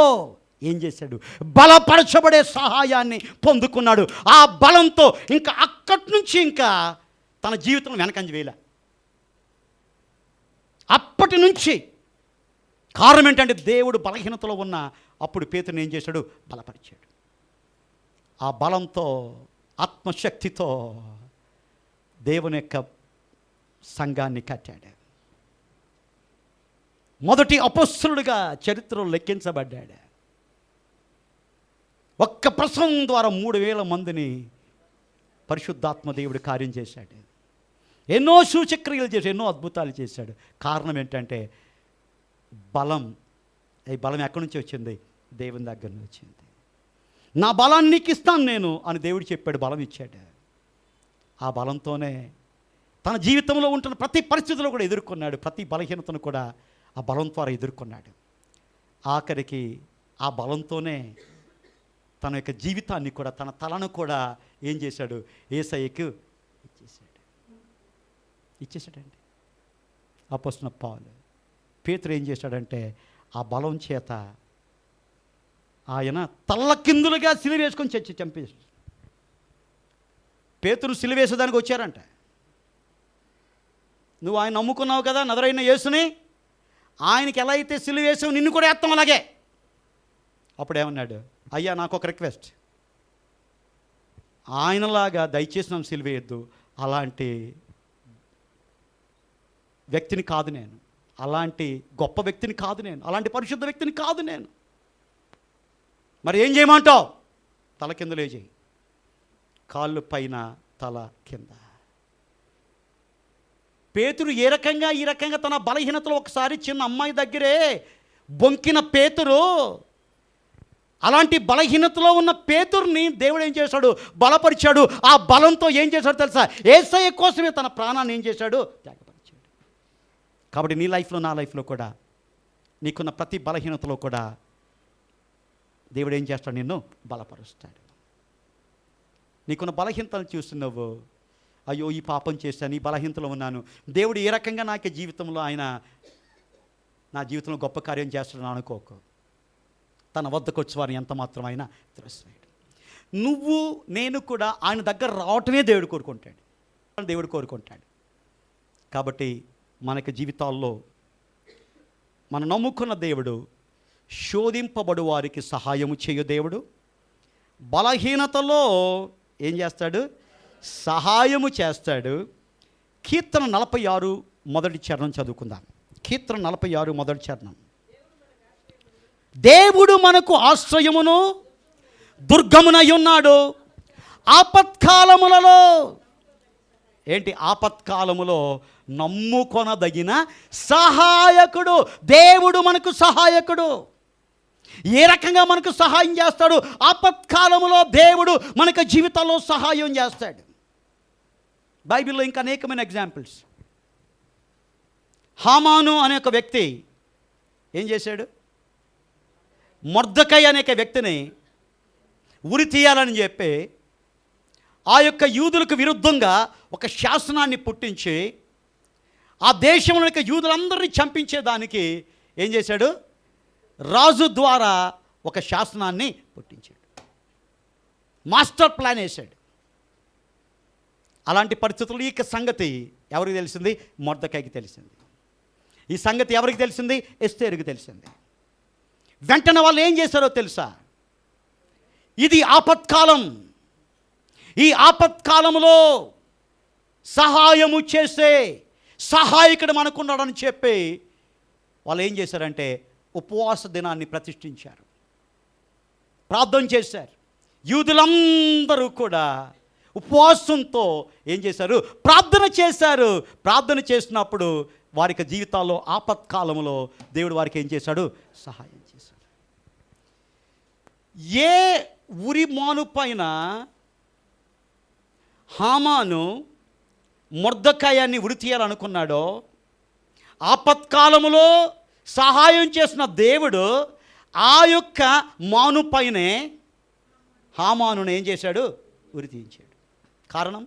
ఏం చేశాడు? బలపరచబడే సహాయాన్ని పొందుకున్నాడు. ఆ బలంతో ఇంకా అక్కడి నుంచి ఇంకా తన జీవితంలో వెనకంజ వేయలే. అప్పటి నుంచి కారణం ఏంటంటే దేవుడు బలహీనతలో ఉన్న అప్పుడు పేతురుని ఏం చేశాడు? బలపరిచాడు. ఆ బలంతో, ఆత్మశక్తితో దేవుని యొక్క సంఘాన్ని కట్టాడు. మొదటి అపొస్తలుడిగా చరిత్రలో లెక్కించబడ్డాడు. ఒక్క ప్రసంగం ద్వారా 3,000 మందిని పరిశుద్ధాత్మ దేవుడు కార్యం చేశాడు. ఎన్నో సూచక్రియలు చేశాడు, ఎన్నో అద్భుతాలు చేశాడు. కారణం ఏంటంటే బలం. ఈ బలం ఎక్కడి నుంచి వచ్చింది? దేవుని దగ్గర నుంచి వచ్చింది. నా బలాన్ని నీకు ఇస్తాను నేను అని దేవుడు చెప్పాడు, బలం ఇచ్చాడు. ఆ బలంతోనే తన జీవితంలో ఉంటున్న ప్రతి పరిస్థితుల్లో కూడా ఎదుర్కొన్నాడు. ప్రతి బలహీనతను కూడా ఆ బలం ద్వారా ఎదుర్కొన్నాడు. ఆఖరికి ఆ బలంతోనే తన యొక్క జీవితాన్ని కూడా, తన తలను కూడా ఏం చేశాడు? యేసయ్యకు ఇచ్చేసాడండి. అపోస్తలుడైన పౌలు. పేతురు ఏం చేశాడంటే ఆ బలం చేత ఆయన తల్లకిందులుగా సిలువ వేసుకొని చంపేశాడు. పేతురు సిలువ వేసేదానికి వచ్చారంట. నువ్వు ఆయన నమ్ముకున్నావు కదా, నజరైన యేసుని, ఆయనకి ఎలా అయితే సిలువ వేసావు నిన్ను కూడా వేస్తాం అలాగే. అప్పుడు ఏమన్నాడు? అయ్యా నాకు ఒక రిక్వెస్ట్, ఆయనలాగా దయచేసి నన్ను సిలువ వేయద్దు, అలాంటి వ్యక్తిని కాదు నేను, అలాంటి గొప్ప వ్యక్తిని కాదు నేను, అలాంటి పరిశుద్ధ వ్యక్తిని కాదు నేను. మరి ఏం చేయమంటావు? తల కింద లేచేయి, కాళ్ళు పైన తల కింద. పేతురు ఈ రకంగా తన బలహీనతలో ఒకసారి చిన్న అమ్మాయి దగ్గరే బొంకిన పేతురు, అలాంటి బలహీనతలో ఉన్న పేతురుని దేవుడు ఏం చేశాడు? బలపరిచాడు. ఆ బలంతో ఏం చేశాడు తెలుసా? యేసయ్య కోసమే తన ప్రాణాన్ని ఏం చేశాడు? త్యాగపరిచాడు. కాబట్టి నీ లైఫ్లో, నా లైఫ్లో కూడా, నీకున్న ప్రతి బలహీనతలో కూడా దేవుడు ఏం చేస్తాడు? నిన్ను బలపరుస్తాడు. నీకున్న బలహీనతలు చూస్తున్నావు, అయ్యో ఈ పాపం చేశాను, ఈ బలహీనతలో ఉన్నాను, దేవుడు ఏ రకంగా నాకు జీవితంలో ఆయన నా జీవితంలో గొప్ప కార్యం చేస్తాడని అనుకోకు. తన వద్దకు వచ్చి వారిని ఎంత మాత్రం అయినా తిరస్కరించాడు. నువ్వు నేను కూడా ఆయన దగ్గర రావటమే దేవుడు కోరుకుంటాడు. కాబట్టి మనకి జీవితాల్లో మనం నమ్ముకున్న దేవుడు శోధింపబడు వారికి సహాయము చేయు దేవుడు. బలహీనతలో ఏం చేస్తాడు? సహాయము చేస్తాడు. కీర్తన 46 మొదటి చరణం చదువుకుందాం. కీర్తన 46 మొదటి చరణం. దేవుడు మనకు ఆశ్రయమును దుర్గమునై ఉన్నాడు. ఆపత్కాలములలో ఏంటి? ఆపత్కాలములో నమ్ముకొనదగిన సహాయకుడు. దేవుడు మనకు సహాయకుడు. ఏ రకంగా మనకు సహాయం చేస్తాడు? ఆపత్కాలములో దేవుడు మనకు జీవితంలో సహాయం చేస్తాడు. బైబిల్లో ఇంకా అనేకమైన ఎగ్జాంపుల్స్. హామాను అనే ఒక వ్యక్తి ఏం చేశాడు? మొర్దెకై అనే వ్యక్తిని ఉరి తీయాలని చెప్పి ఆ యొక్క యూదులకు విరుద్ధంగా ఒక శాసనాన్ని పుట్టించి ఆ దేశంలో యొక్క యూదులందరినీ చంపించేదానికి ఏం చేశాడు? రాజు ద్వారా ఒక శాసనాన్ని పుట్టించాడు. మాస్టర్ ప్లాన్ వేశాడు. అలాంటి పరిస్థితుల్లో ఈ సంగతి ఎవరికి తెలిసింది? మొర్దెకైకి తెలిసింది. ఈ సంగతి ఎవరికి తెలిసింది? ఎస్తేరుకి తెలిసింది. వెంటనే వాళ్ళు ఏం చేశారో తెలుసా? ఇది ఆపత్కాలం. ఈ ఆపత్కాలంలో సహాయము చేసే సహాయకుడు మనకున్నాడని చెప్పి వాళ్ళు ఏం చేశారంటే ఉపవాస దినాన్ని ప్రతిష్ఠించారు, ప్రార్థన చేశారు. యూదులందరూ కూడా ఉపవాసంతో ఏం చేశారు? ప్రార్థన చేశారు. ప్రార్థన చేసినప్పుడు వారికి జీవితాల్లో ఆపత్కాలంలో దేవుడు వారికి ఏం చేశాడు? సహాయం చేశాడు. ఏ ఉరి మాను పైన హామాను మొర్దెకైని ఉరి తీయాలనుకున్నాడో, ఆపత్కాలములో సహాయం చేసిన దేవుడు ఆ యొక్క మాను పైనే హామానును ఏం చేశాడు? ఉరి తీయించాడు. కారణం,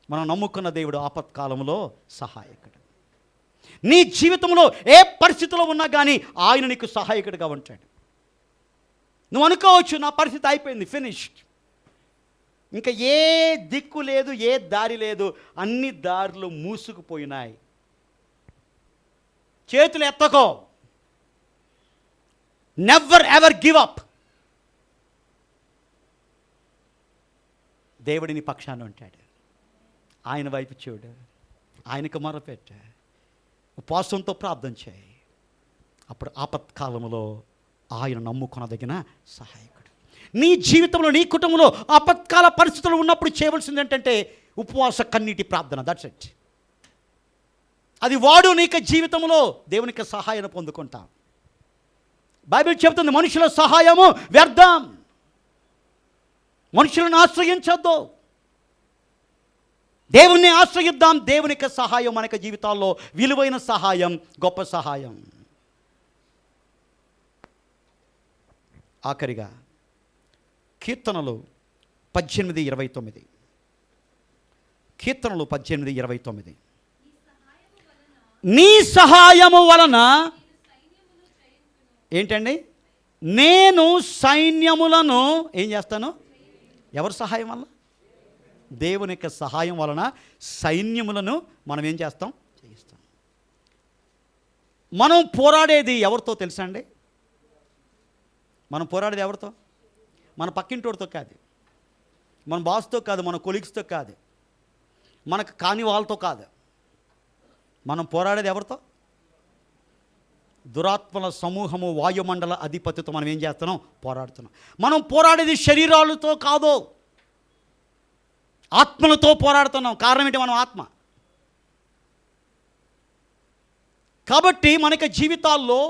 మనం నమ్ముకున్న దేవుడు ఆపత్కాలంలో సహాయకుడు. నీ జీవితంలో ఏ పరిస్థితిలో ఉన్నా కానీ ఆయన నీకు సహాయకుడిగా ఉంటాడు. నువ్వు అనుకోవచ్చు, నా పరిస్థితి అయిపోయింది, ఫినిష్డ్, ఇంకా ఏ దిక్కు లేదు, ఏ దారి లేదు, అన్ని దారులు మూసుకుపోయినాయి. చేతులు ఎత్తకో. Never ever give up. దేవుడిని పక్షాన ఉంటాడు. ఆయన వైపు చూడు, ఆయనకు మొరపెట్టు, ఉపవాసంతో ప్రార్థన చేయి. అప్పుడు ఆపత్కాలంలో ఆయన నమ్ముకొనదగిన సహాయకుడు. నీ జీవితంలో, నీ కుటుంబంలో ఆపత్కాల పరిస్థితులు ఉన్నప్పుడు చేయవలసింది ఏంటంటే ఉపవాస కన్నీటి ప్రార్థన. That's it. అది వాడు నీకు జీవితంలో దేవునికి సహాయం పొందుకుంటాం. బైబిల్ చెబుతుంది, మనుషుల సహాయము వ్యర్థం. మనుషులను ఆశ్రయించొద్దు, దేవుణ్ణి ఆశ్రయిద్దాం. దేవునికి సహాయం మనకి జీవితాల్లో విలువైన సహాయం, గొప్ప సహాయం. ఆఖరిగా కీర్తనలు 18:29. కీర్తనలు 18:29. నీ సహాయము వలన ఏంటండి? నేను సైన్యములను ఏం చేస్తాను? ఎవరి సహాయం వల్ల? దేవుని యొక్క సహాయం వలన సైన్యములను మనం ఏం చేస్తాం? చేయిస్తాం. మనం పోరాడేది ఎవరితో తెలుసా అండి? మనం పోరాడేది ఎవరితో? మన పక్కింటోడితో కాదు, మన బాస్తో కాదు, మన కొలీగ్స్తో కాదు, మనకు కాని వాళ్ళతో కాదు. మనం పోరాడేది ఎవరితో? దురాత్మల సమూహము, వాయుమండల అధిపతితో మనం ఏం చేస్తున్నాం? పోరాడుతున్నాం. మనం పోరాడేది శరీరాలతో కాదు, ఆత్మలతో పోరాడుతున్నాం. కారణం ఏంటి? మనం ఆత్మ. కాబట్టి మనకి జీవితాల్లో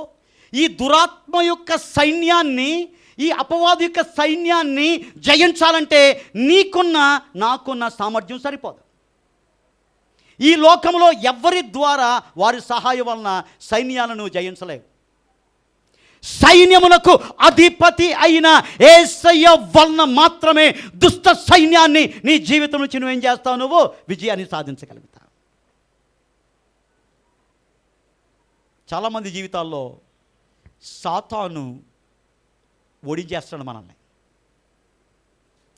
ఈ దురాత్మ యొక్క సైన్యాన్ని, ఈ అపవాది యొక్క సైన్యాన్ని జయించాలంటే నీకున్న నాకున్న సామర్థ్యం సరిపోదు. ఈ లోకంలో ఎవరి ద్వారా వారి సహాయం వలన సైన్యాలను జయించలేవు. సైన్యములకు అధిపతి అయిన యేసయ్య వలన మాత్రమే దుష్ట సైన్యాన్ని నీ జీవితం నుంచి నువ్వేం చేస్తావు? నువ్వు విజయాన్ని సాధించగలుగుతావు. చాలామంది జీవితాల్లో సాతాను ఓడించేస్తాడు మనల్ని.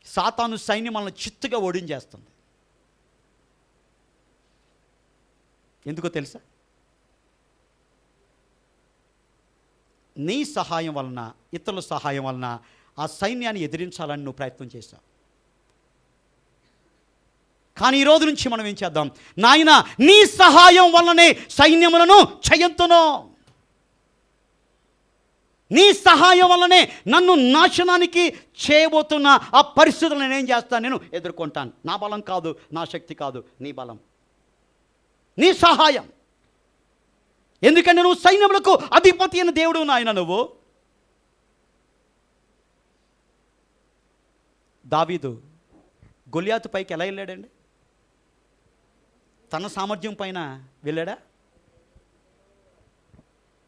సాతాను సైన్యం మనల్ని చిత్తుగా ఓడించేస్తుంది. ఎందుకో తెలుసా? నీ సహాయం వలన, ఇతరుల సహాయం వలన ఆ సైన్యాన్ని ఎదిరించాలని నువ్వు ప్రయత్నం చేశావు. కానీ ఈ రోజు నుంచి మనం ఏం చేద్దాం? నాయన, నీ సహాయం వలనే సైన్యములను జయింతును. నీ సహాయం వల్లనే నన్ను నాశనానికి చేయబోతున్న ఆ పరిస్థితులు నేనేం చేస్తాను? నేను ఎదుర్కొంటాను. నా బలం కాదు, నా శక్తి కాదు, నీ బలం, నీ సహాయం. ఎందుకంటే నువ్వు సైన్యములకు అధిపతి అయిన దేవుడు నాయన. నువ్వు దావీదు గొలియాతు పైకి ఎలా వెళ్ళాడండి? తన సామర్థ్యం పైన వెళ్ళాడా?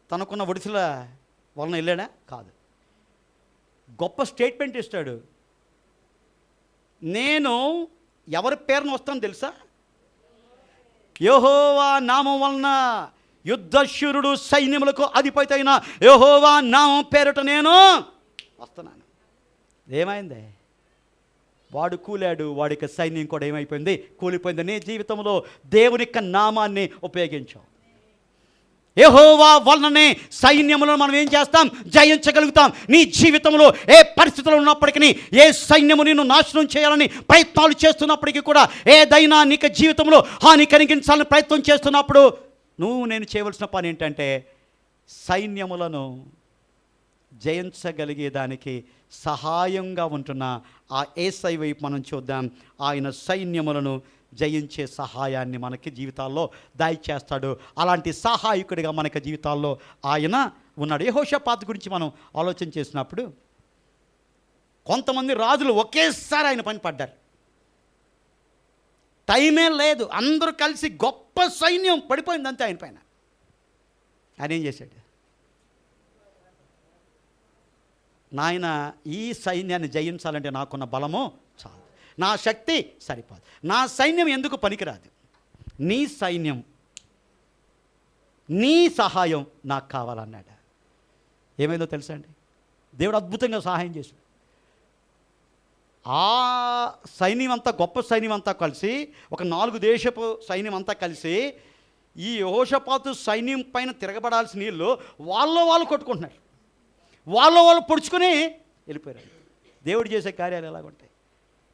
తనకున్న ఒడిసెల వలన వెళ్ళాడా? కాదు. గొప్ప స్టేట్మెంట్ ఇస్తాడు. నేను ఎవరి పేరును వస్తాను తెలుసా? యెహోవా నామం వలన, యుద్ధశూరుడు సైన్యములకు అధిపతి అయిన యెహోవా నామం పేరుట నేను వస్తున్నాను. ఏమైంది? వాడు కూలాడు, వాడికి సైన్యం కూడా ఏమైపోయింది? కూలిపోయింది. నీ జీవితంలో దేవుని యొక్క నామాన్ని ఉపయోగించాం. యెహోవా వలననే సైన్యములను మనం ఏం చేస్తాం? జయించగలుగుతాం. నీ జీవితంలో ఏ పరిస్థితులు ఉన్నప్పటికీ, ఏ సైన్యము నిన్ను నాశనం చేయాలని ప్రయత్నాలు చేస్తున్నప్పటికీ కూడా, ఏదైనా నీకు జీవితంలో హాని కలిగించాలని ప్రయత్నం చేస్తున్నప్పుడు నేను చేయవలసిన పని ఏంటంటే, సైన్యములను జయించగలిగేదానికి సహాయంగా ఉంటున్న ఆ యేసయ్య వైపు మనం చూద్దాం. ఆయన సైన్యములను జయించే సహాయాన్ని మనకి జీవితాల్లో దయచేస్తాడు. అలాంటి సహాయకుడిగా మనకి జీవితాల్లో ఆయన ఉన్నాడు. యెహోషాపాతు గురించి మనం ఆలోచన చేసినప్పుడు, కొంతమంది రాజులు ఒకేసారి ఆయన పని పడ్డారు. టైమే లేదు, అందరూ కలిసి గొప్ప సైన్యం పడిపోయింది అంతే ఆయన పైన. ఆయన ఏం చేశాడు? నాయన, ఈ సైన్యాన్ని జయించాలంటే నాకున్న బలము చాలు, నా శక్తి సరిపోదు, నా సైన్యం ఎందుకు పనికిరాదు, నీ సైన్యం, నీ సహాయం నాకు కావాలన్నాడు. ఏమైందో తెలుసా అండి? దేవుడు అద్భుతంగా సహాయం చేశాడు. ఆ సైన్యం అంతా, గొప్ప సైన్యం అంతా కలిసి, ఒక 4 దేశపు సైన్యం అంతా కలిసి ఈ యెహోషాపాతు సైన్యం పైన తిరగబడాల్సిన నీళ్ళు వాళ్ళు కొట్టుకుంటున్నారు. వాళ్ళు పొడుచుకొని వెళ్ళిపోయారు. దేవుడు చేసే కార్యాలు ఎలాగుంటాయి?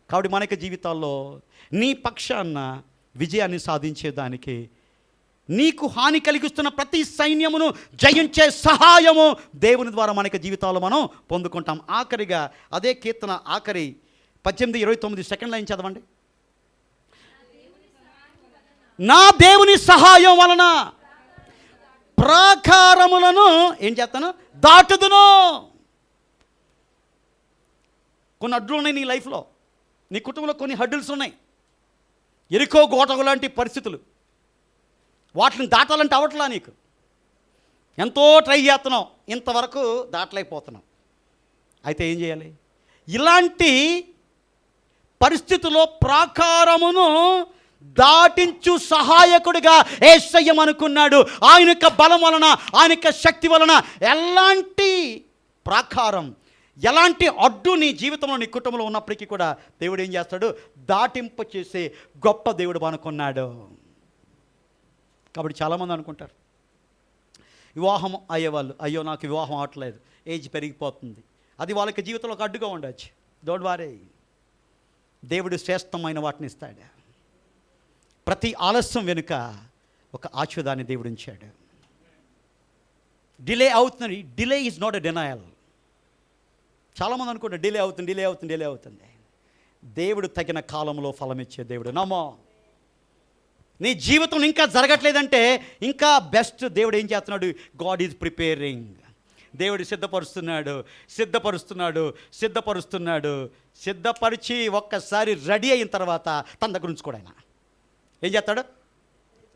కాబట్టి మనకి జీవితాల్లో నీ పక్షాన విజయాన్ని సాధించేదానికి, నీకు హాని కలిగిస్తున్న ప్రతి సైన్యమును జయించే సహాయము దేవుని ద్వారా మనకి జీవితాల్లో మనం పొందుకుంటాం. ఆఖరిగా అదే కీర్తన ఆఖరి 18:29 సెకండ్ లైన్ చదవండి. నా దేవుని సహాయం వలన ప్రాకారములను ఏం చేస్తాను? దాటుదును. కొన్ని అడ్డులు ఉన్నాయి నీ లైఫ్లో, నీ కుటుంబంలో కొన్ని హడ్డుల్స్ ఉన్నాయి. ఎరికో గోటకు లాంటి పరిస్థితులు, వాటిని దాటాలంటే అవట్లా. నీకు ఎంతో ట్రై చేస్తున్నావు, ఇంతవరకు దాటలేకపోతున్నావు. అయితే ఏం చేయాలి? ఇలాంటి పరిస్థితుల్లో ప్రాకారమును దాటించు సహాయకుడిగా యేసయ్య అనుకున్నాడు. ఆయన యొక్క బలం వలన, ఆయన యొక్క శక్తి వలన ఎలాంటి ప్రాకారం, ఎలాంటి అడ్డు నీ జీవితంలో, నీ కుటుంబంలో ఉన్నప్పటికీ కూడా దేవుడు ఏం చేస్తాడు? దాటింప చేసే గొప్ప దేవుడు అనుకున్నాడు. కాబట్టి చాలామంది అనుకుంటారు, వివాహం అయ్యేవాళ్ళు, అయ్యో నాకు వివాహం అవట్లేదు, ఏజ్ పెరిగిపోతుంది, అది వాళ్ళకి జీవితంలో ఒక అడ్డుగా ఉండొచ్చు. డోంట్ వరీ, దేవుడు శ్రేష్టమైన వాటిని ఇస్తాడు. ప్రతి ఆలస్యం వెనుక ఒక ఆశీర్వాదాన్ని దేవుడు ఉంచాడు. డిలే అవుతుంది. Delay is not a denial. చాలామంది అనుకుంటారు డిలే అవుతుంది. దేవుడు తగిన కాలంలో ఫలం ఇచ్చే దేవుడు. నమ్మో. నీ జీవితం ఇంకా జరగట్లేదంటే ఇంకా బెస్ట్ దేవుడు ఏం చేస్తున్నాడు? God is preparing. దేవుడు సిద్ధపరిచి ఒక్కసారి రెడీ అయిన తర్వాత తన దగ్గర ఉంచుకోడు. ఆయన ఏం చేస్తాడు?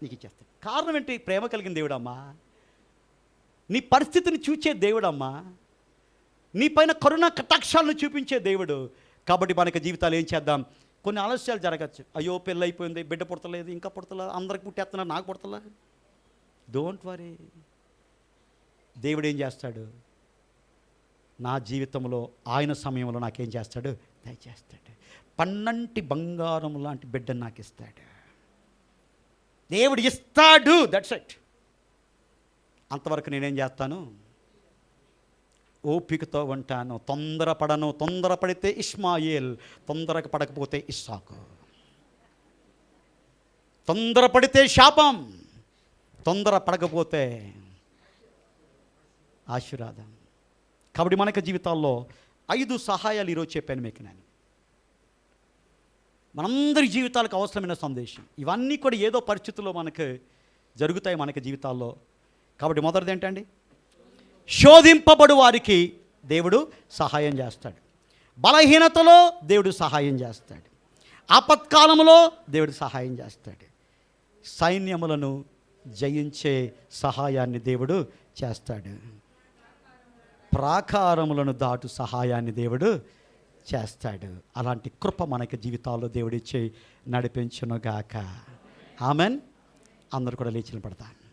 నీకు ఇచ్చేస్తాడు. కారణం ఏంటి? ప్రేమ కలిగిన దేవుడమ్మా, నీ పరిస్థితిని చూచే దేవుడమ్మా, నీ పైన కరుణ కటాక్షాలను చూపించే దేవుడు. కాబట్టి మనకి జీవితాలు ఏం చేద్దాం? కొన్ని ఆలస్యాలు జరగచ్చు. అయ్యో పెళ్ళి అయిపోయింది, బిడ్డ పుడతలేదు, ఇంకా పుడతలా, అందరికి పుట్టేస్తున్నారు, నాకు పుడతలా. Don't worry. దేవుడు ఏం చేస్తాడు? నా జీవితంలో ఆయన సమయంలో నాకేం చేస్తాడు? దయచేస్తాడు. పన్నంటి బంగారం లాంటి బిడ్డను నాకు ఇస్తాడు. దేవుడు ఇస్తాడు, దట్స్ ఇట్. అంతవరకు నేనేం చేస్తాను? ఓపికతో ఉంటాను, తొందరపడను. తొందరపడితే ఇష్మాయేల్, తొందరగా పడకపోతే ఇస్సాకు. తొందరపడితే శాపం, తొందరపడకపోతే ఆశీర్వాదం. కాబట్టి మనకి జీవితాల్లో 5 సహాయాలు ఈరోజు చెప్పాను మీకు నేను. మనందరి జీవితాలకు అవసరమైన సందేశం. ఇవన్నీ కూడా ఏదో పరిస్థితుల్లో మనకు జరుగుతాయి మనకి జీవితాల్లో. కాబట్టి మొదటిది ఏంటండి? శోధింపబడు వారికి దేవుడు సహాయం చేస్తాడు. బలహీనతలో దేవుడు సహాయం చేస్తాడు. ఆపత్కాలంలో దేవుడు సహాయం చేస్తాడు. సైన్యములను జయించే సహాయాన్ని దేవుడు చేస్తాడు. ప్రాకారములను దాటు సహాయాన్ని దేవుడు చేస్తాడు. అలాంటి కృప మనకి జీవితాల్లో దేవుడిచ్చి నడిపించునుగాక. ఆమెన్. అందరూ కూడా లేచి నిలబడతారు.